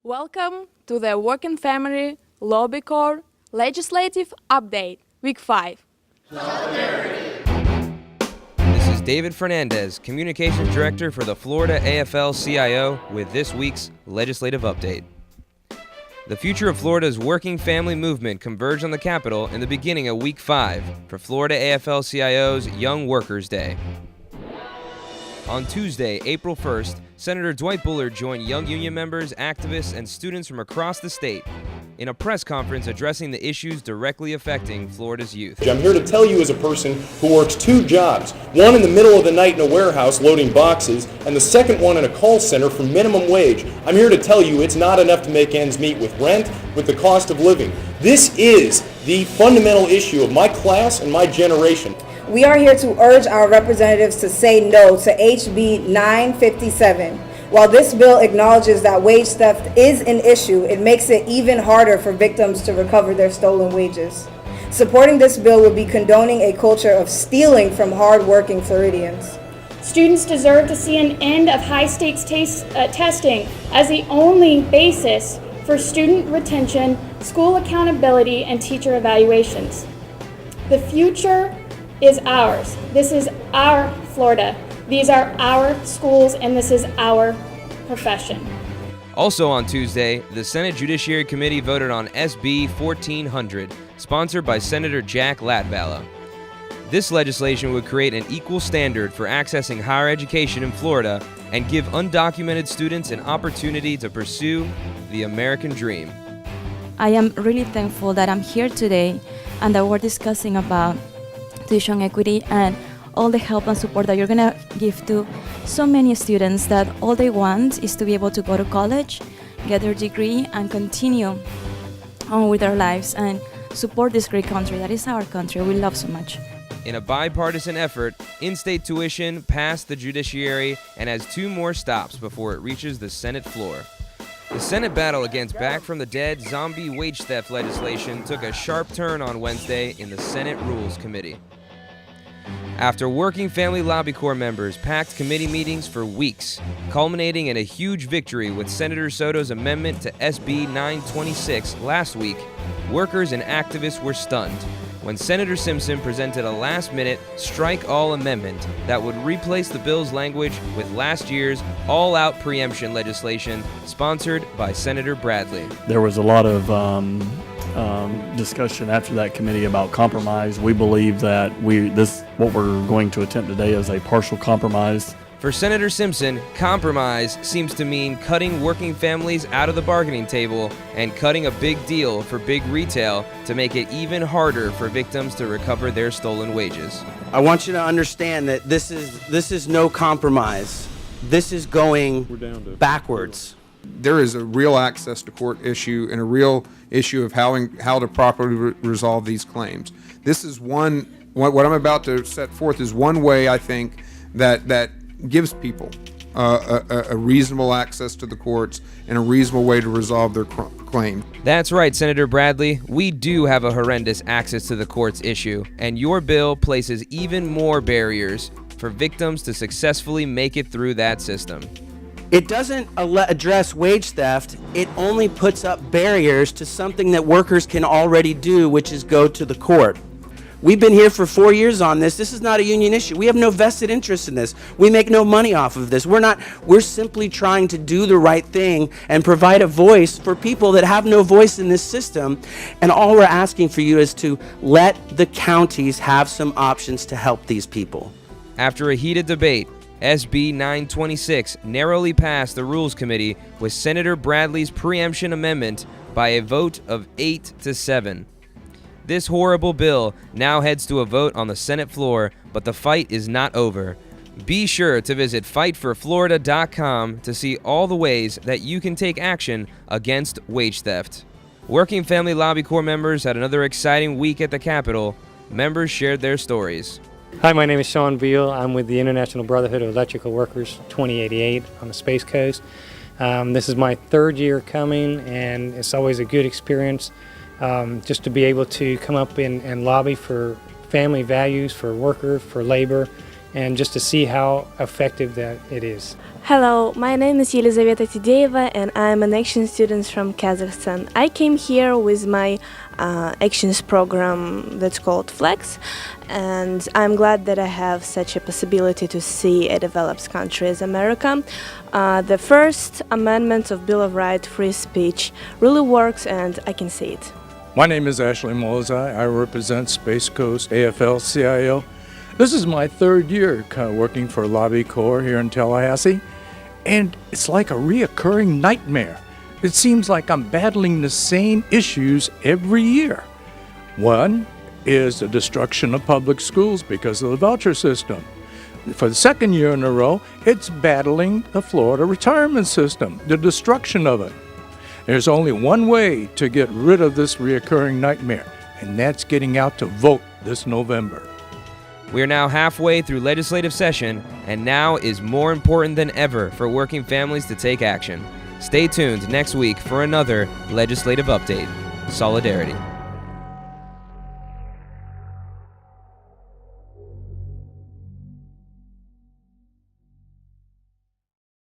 Welcome to the Work and Family Lobby Corps Legislative Update, Week 5. This is David Fernandez, Communications Director for the Florida AFL-CIO with this week's Legislative Update. The future of Florida's working family movement converged on the Capitol in the beginning of Week 5 for Florida AFL-CIO's Young Workers' Day. On Tuesday, April 1st, Senator Dwight Bullard joined young union members, activists, and students from across the state in a press conference addressing the issues directly affecting Florida's youth. I'm here to tell you as a person who works two jobs, one in the middle of the night in a warehouse loading boxes, and the second one in a call center for minimum wage. I'm here to tell you it's not enough to make ends meet with rent, with the cost of living. This is the fundamental issue of my class and my generation. We are here to urge our representatives to say no to HB 957. While this bill acknowledges that wage theft is an issue, it makes it even harder for victims to recover their stolen wages. Supporting this bill would be condoning a culture of stealing from hard-working Floridians. Students deserve to see an end of high-stakes testing as the only basis for student retention, school accountability, and teacher evaluations. The future is ours. This is our Florida. These are our schools, and this is our profession. Also on Tuesday, the Senate Judiciary Committee voted on SB 1400, sponsored by Senator Jack Latvala. This legislation would create an equal standard for accessing higher education in Florida and give undocumented students an opportunity to pursue the American dream. I am really thankful that I'm here today and that we're discussing about tuition equity and all the help and support that you're going to give to so many students that all they want is to be able to go to college, get their degree, and continue on with their lives and support this great country that is our country we love so much. In a bipartisan effort, in-state tuition passed the judiciary and has two more stops before it reaches the Senate floor. The Senate battle against back-from-the-dead zombie wage theft legislation took a sharp turn on Wednesday in the Senate Rules Committee. After Working Family Lobby Corps members packed committee meetings for weeks, culminating in a huge victory with Senator Soto's amendment to SB 926 last week, workers and activists were stunned when Senator Simpson presented a last-minute strike-all amendment that would replace the bill's language with last year's all-out preemption legislation sponsored by Senator Bradley. There was a lot of discussion after that committee about compromise. We believe that what we're going to attempt today is a partial compromise. For Senator Simpson, compromise seems to mean cutting working families out of the bargaining table and cutting a big deal for big retail to make it even harder for victims to recover their stolen wages. I want you to understand that this is no compromise. This is going backwards. There is a real access to court issue and a real issue of how to properly resolve these claims. This is what I'm about to set forth is one way I think that gives people a reasonable access to the courts and a reasonable way to resolve their claim. That's right, Senator Bradley. We do have a horrendous access to the courts issue, and your bill places even more barriers for victims to successfully make it through that system. It doesn't address wage theft. It only puts up barriers to something that workers can already do, which is go to the court. We've been here for 4 years on this. This is not a union issue. We have no vested interest in this. We make no money off of this. We're simply trying to do the right thing and provide a voice for people that have no voice in this system. And all we're asking for you is to let the counties have some options to help these people. After a heated debate, SB 926 narrowly passed the Rules Committee with Senator Bradley's preemption amendment by a vote of 8-7. This horrible bill now heads to a vote on the Senate floor, but the fight is not over. Be sure to visit fightforflorida.com to see all the ways that you can take action against wage theft. Working Family Lobby Corps members had another exciting week at the Capitol. Members shared their stories. Hi, my name is Sean Beal. I'm with the International Brotherhood of Electrical Workers 2088 on the Space Coast. This is my third year coming, and it's always a good experience just to be able to come up and lobby for family values, for workers, for labor, and just to see how effective that it is. Hello, my name is Елизавета Tideyeva and I'm an action student from Kazakhstan. I came here with my actions program that's called Flex, and I'm glad that I have such a possibility to see a developed country as America. The First Amendment of Bill of Rights, free speech, really works and I can see it. My name is Ashley Molozai. I represent Space Coast AFL-CIO. This is my third year working for Lobby Corps here in Tallahassee, and it's like a reoccurring nightmare. It seems like I'm battling the same issues every year. One is the destruction of public schools because of the voucher system. For the second year in a row, it's battling the Florida retirement system, the destruction of it. There's only one way to get rid of this reoccurring nightmare, and that's getting out to vote this November. We are now halfway through legislative session, and now is more important than ever for working families to take action. Stay tuned next week for another legislative update. Solidarity.